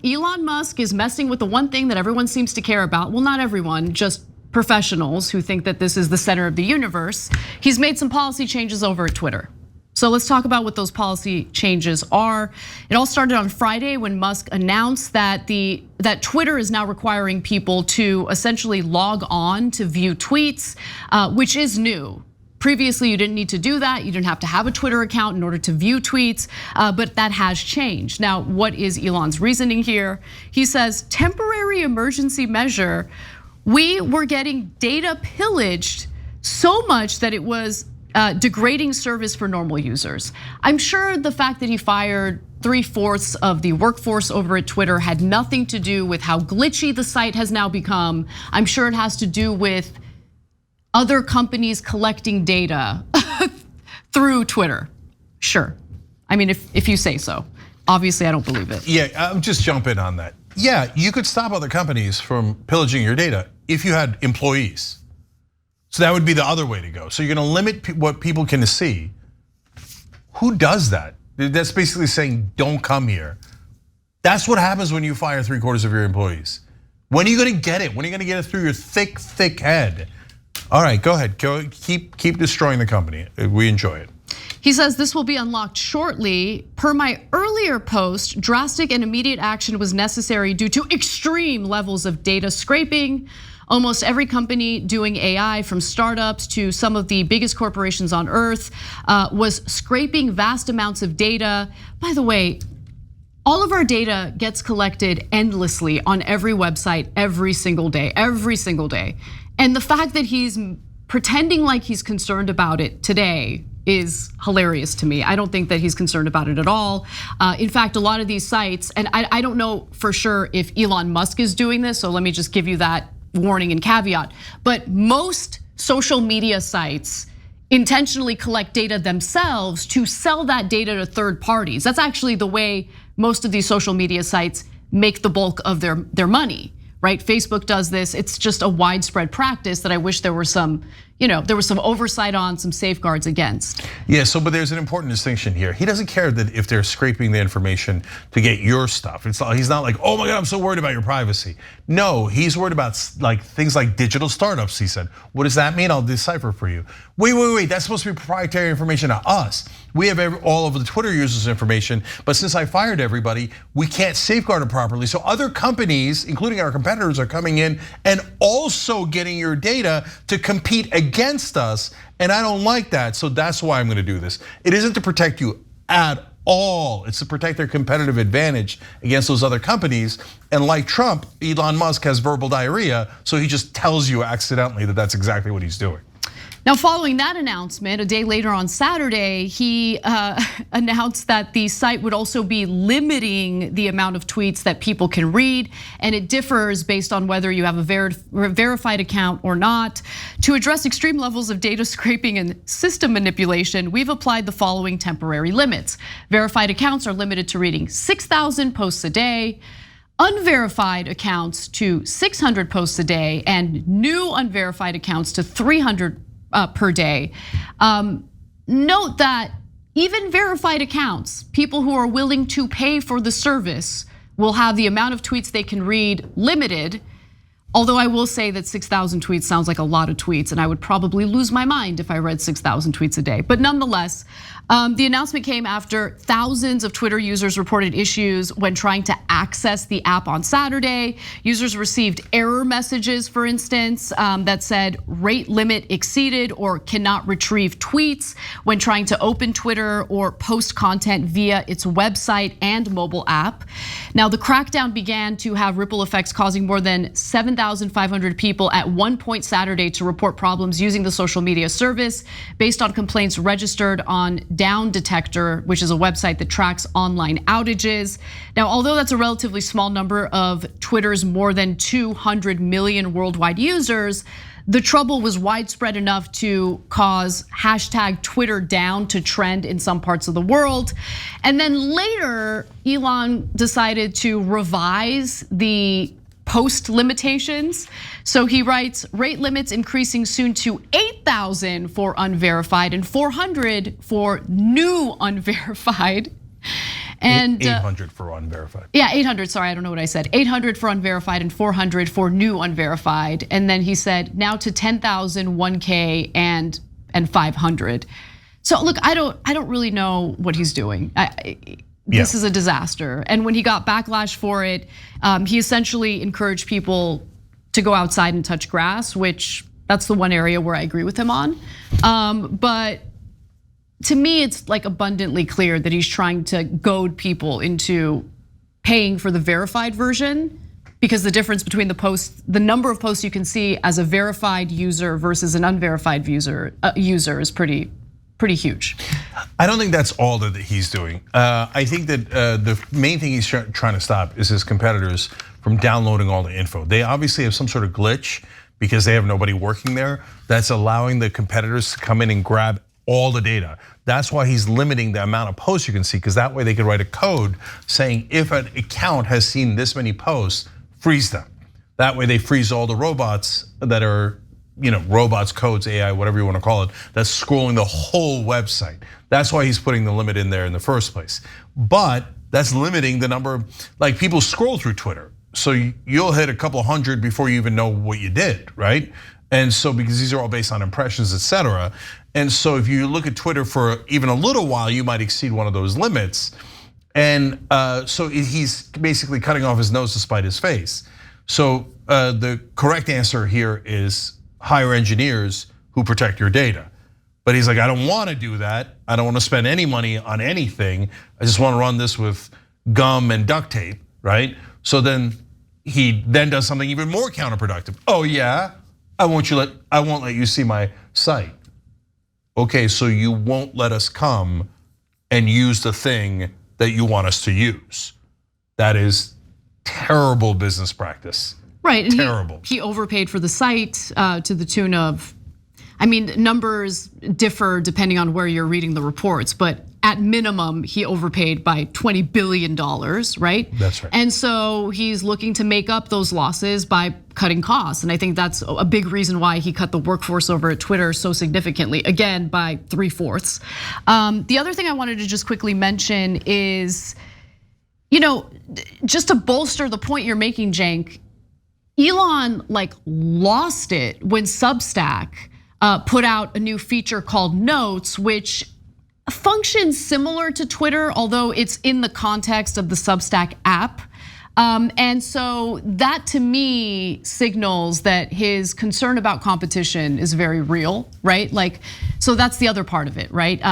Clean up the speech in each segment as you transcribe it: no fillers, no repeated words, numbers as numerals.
Elon Musk is messing with the one thing that everyone seems to care about. Well, not everyone, just professionals who think that this is the center of the universe. He's made some policy changes over at Twitter. So let's talk about what those policy changes are. It all started on Friday when Musk announced that Twitter is now requiring people to essentially log on to view tweets, which is new. Previously, you didn't need to do that. You didn't have to have a Twitter account in order to view tweets, but that has changed. Now, what is Elon's reasoning here? He says, temporary emergency measure. We were getting data pillaged so much that it was degrading service for normal users. I'm sure the fact that he fired 3/4 of the workforce over at Twitter had nothing to do with how glitchy the site has now become. I'm sure it has to do with other companies collecting data through Twitter. Sure, I mean, if you say so. Obviously, I don't believe it. Yeah, I'll just jump in on that. Yeah, you could stop other companies from pillaging your data if you had employees. So that would be the other way to go. So you're gonna limit what people can see. Who does that? That's basically saying, don't come here. That's what happens when you fire 3/4 of your employees. When are you gonna get it? When are you gonna get it through your thick, thick head? All right, go ahead, keep destroying the company. We enjoy it. He says this will be unlocked shortly. Per my earlier post, drastic and immediate action was necessary due to extreme levels of data scraping. Almost every company doing AI, from startups to some of the biggest corporations on earth, was scraping vast amounts of data. By the way, all of our data gets collected endlessly on every website every single day, And the fact that he's pretending like he's concerned about it today is hilarious to me. I don't think that he's concerned about it at all. In fact, a lot of these sites, and I don't know for sure if Elon Musk is doing this, so let me just give you that warning and caveat. But most social media sites intentionally collect data themselves to sell that data to third parties. That's actually the way most of these social media sites make the bulk of their money. Right, Facebook does this. It's just a widespread practice that I wish there were some, there was some oversight on, some safeguards against. Yeah, but there's an important distinction here. He doesn't care that if they're scraping the information to get your stuff. He's not like, oh my God, I'm so worried about your privacy. No, he's worried about things like digital startups, he said. What does that mean? I'll decipher for you. Wait, that's supposed to be proprietary information to us. We have all of the Twitter users' information, but since I fired everybody, we can't safeguard it properly. So other companies, including our competitors, are coming in and also getting your data to compete against us, and I don't like that, so that's why I'm gonna do this. It isn't to protect you at all. It's to protect their competitive advantage against those other companies. And like Trump, Elon Musk has verbal diarrhea, so he just tells you accidentally that that's exactly what he's doing. Now, following that announcement, a day later on Saturday, he announced that the site would also be limiting the amount of tweets that people can read, and it differs based on whether you have a verified account or not. To address extreme levels of data scraping and system manipulation, we've applied the following temporary limits. Verified accounts are limited to reading 6,000 posts a day. Unverified accounts to 600 posts a day, and new unverified accounts to 300 per day. Note that even verified accounts, people who are willing to pay for the service, will have the amount of tweets they can read limited. Although I will say that 6,000 tweets sounds like a lot of tweets, and I would probably lose my mind if I read 6,000 tweets a day. But nonetheless, the announcement came after thousands of Twitter users reported issues when trying to access the app on Saturday. Users received error messages, for instance, that said rate limit exceeded or cannot retrieve tweets when trying to open Twitter or post content via its website and mobile app. Now, the crackdown began to have ripple effects, causing more than 7,500 people at one point Saturday to report problems using the social media service based on complaints registered on Down Detector, which is a website that tracks online outages. Now, although that's a relatively small number of Twitter's more than 200 million worldwide users, the trouble was widespread enough to cause #TwitterDown to trend in some parts of the world. And then later, Elon decided to revise the post limitations. So he writes, rate limits increasing soon to 8,000 for unverified and 400 for new unverified. And 800 for unverified. Yeah, 800, sorry, I don't know what I said. 800 for unverified and 400 for new unverified. And then he said now to 10,000, 1K and 500. So look, I don't really know what he's doing. This is a disaster. And when he got backlash for it, he essentially encouraged people to go outside and touch grass, which that's the one area where I agree with him on. But to me, it's like abundantly clear that he's trying to goad people into paying for the verified version, because the difference between the number of posts you can see as a verified user versus an unverified user is pretty huge. I don't think that's all that he's doing. I think that the main thing he's trying to stop is his competitors from downloading all the info. They obviously have some sort of glitch because they have nobody working there that's allowing the competitors to come in and grab all the data. That's why he's limiting the amount of posts you can see, because that way they could write a code saying if an account has seen this many posts, freeze them. That way they freeze all the robots that are, robots, codes, AI, whatever you want to call it, that's scrolling the whole website. That's why he's putting the limit in there in the first place. But that's limiting the number of, like, people scroll through Twitter. So you'll hit a couple hundred before you even know what you did, right? And so because these are all based on impressions, etc. And so if you look at Twitter for even a little while, you might exceed one of those limits. And so he's basically cutting off his nose to spite his face. So the correct answer here is hire engineers who protect your data. But he's like, I don't want to do that. I don't want to spend any money on anything. I just want to run this with gum and duct tape, right? So then he then does something even more counterproductive. Oh yeah, I won't let you see my site. Okay, so you won't let us come and use the thing that you want us to use. That is terrible business practice. Right, and terrible. He overpaid for the site to the tune of, numbers differ depending on where you're reading the reports, but at minimum, he overpaid by $20 billion, right? That's right. And so he's looking to make up those losses by cutting costs. And I think that's a big reason why he cut the workforce over at Twitter so significantly, again, by 3/4. The other thing I wanted to just quickly mention is, just to bolster the point you're making, Cenk, Elon lost it when Substack put out a new feature called Notes, which functions similar to Twitter, although it's in the context of the Substack app. And so that to me signals that his concern about competition is very real, right? So that's the other part of it, right?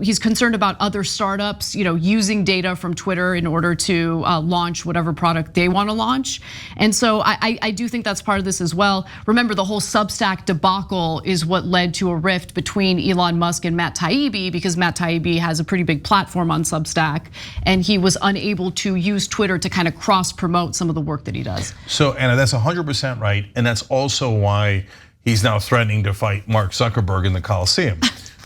He's concerned about other startups, using data from Twitter in order to launch whatever product they want to launch. And so I do think that's part of this as well. Remember, the whole Substack debacle is what led to a rift between Elon Musk and Matt Taibbi, because Matt Taibbi has a pretty big platform on Substack, and he was unable to use Twitter to kind of cross-promote some of the work that he does. So Anna, that's 100% right, and that's also why he's now threatening to fight Mark Zuckerberg in the Coliseum.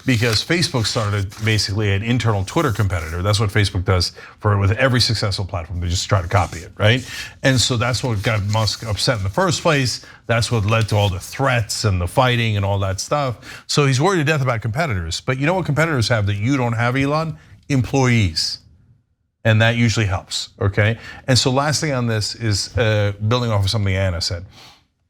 Because Facebook started basically an internal Twitter competitor. That's what Facebook does with every successful platform. They just try to copy it, right? And so that's what got Musk upset in the first place. That's what led to all the threats and the fighting and all that stuff. So he's worried to death about competitors. But you know what competitors have that you don't have, Elon? Employees. And that usually helps, okay? And so last thing on this is building off of something Anna said.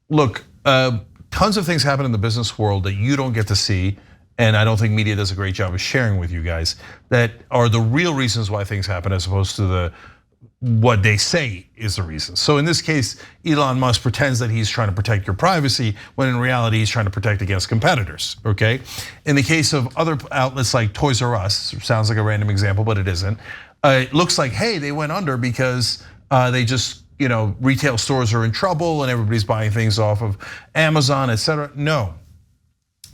Look, tons of things happen in the business world that you don't get to see, and I don't think media does a great job of sharing with you guys, that are the real reasons why things happen as opposed to what they say is the reason. So in this case, Elon Musk pretends that he's trying to protect your privacy when in reality he's trying to protect against competitors, okay? In the case of other outlets like Toys R Us, sounds like a random example, but it isn't. It looks like, hey, they went under because they just, retail stores are in trouble and everybody's buying things off of Amazon, etc. No,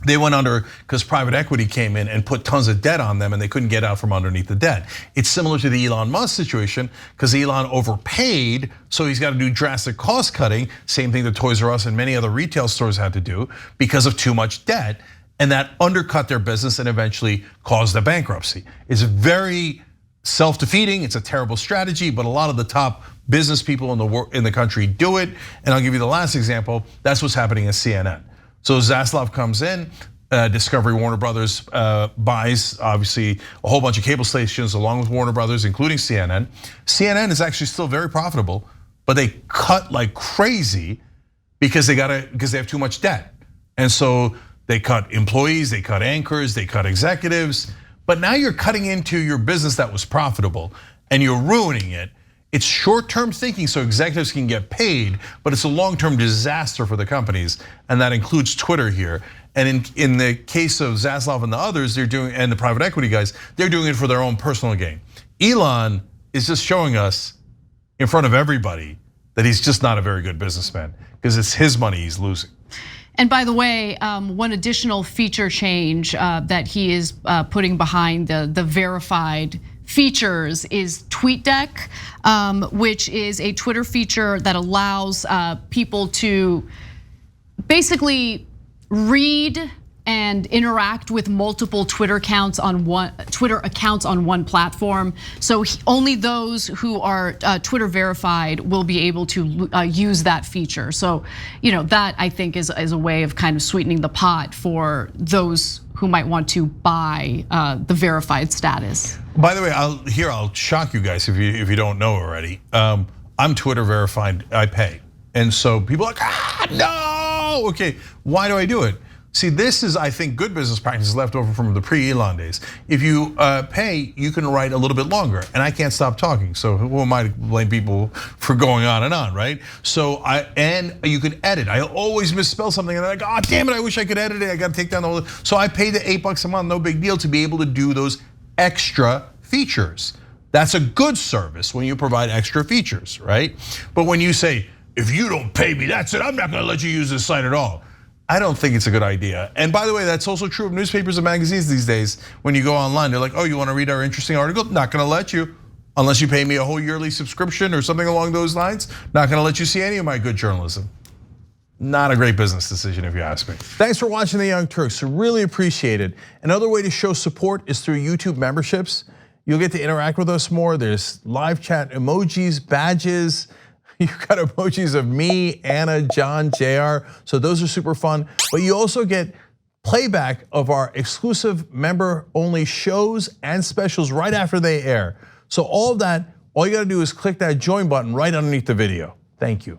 they went under because private equity came in and put tons of debt on them and they couldn't get out from underneath the debt. It's similar to the Elon Musk situation because Elon overpaid, so he's got to do drastic cost cutting. Same thing that Toys R Us and many other retail stores had to do because of too much debt, and that undercut their business and eventually caused a bankruptcy. It's very self-defeating, it's a terrible strategy, but a lot of the top business people in the country do it. And I'll give you the last example, that's what's happening at CNN. So Zaslav comes in, Discovery, Warner Brothers buys obviously a whole bunch of cable stations along with Warner Brothers, including CNN. CNN is actually still very profitable, but they cut like crazy because they have too much debt. And so they cut employees, they cut anchors, they cut executives. But now you're cutting into your business that was profitable and you're ruining it. It's short-term thinking so executives can get paid, but it's a long-term disaster for the companies, and that includes Twitter here. And in the case of Zaslav and the others, and the private equity guys, they're doing it for their own personal gain. Elon is just showing us in front of everybody that he's just not a very good businessman because it's his money he's losing. And by the way, one additional feature change that he is putting behind the verified features is TweetDeck, which is a Twitter feature that allows people to basically read and interact with multiple Twitter accounts on one platform. So only those who are Twitter verified will be able to use that feature. So that I think is a way of kind of sweetening the pot for those who might want to buy the verified status. By the way, I'll shock you guys if you don't know already. I'm Twitter verified. I pay, and so people are like, no. Okay, why do I do it? See, this is, I think, good business practices left over from the pre-Elon days. If you pay, you can write a little bit longer, and I can't stop talking. So who am I to blame people for going on and on, right? So and you can edit. I always misspell something, and I'm like, oh damn it, I wish I could edit it. I got to take down the whole. So I pay the $8 a month, no big deal, to be able to do those extra features. That's a good service when you provide extra features, right? But when you say, if you don't pay me, that's it, I'm not gonna let you use this site at all. I don't think it's a good idea. And by the way, that's also true of newspapers and magazines these days. When you go online, they're like, oh, you wanna read our interesting article? Not gonna let you, unless you pay me a whole yearly subscription or something along those lines. Not gonna let you see any of my good journalism. Not a great business decision if you ask me. Thanks for watching The Young Turks, really appreciate it. Another way to show support is through YouTube memberships. You'll get to interact with us more. There's live chat emojis, badges. You've got emojis of me, Anna, John, JR, so those are super fun. But you also get playback of our exclusive member-only shows and specials right after they air. So all of that, all you gotta do is click that join button right underneath the video. Thank you.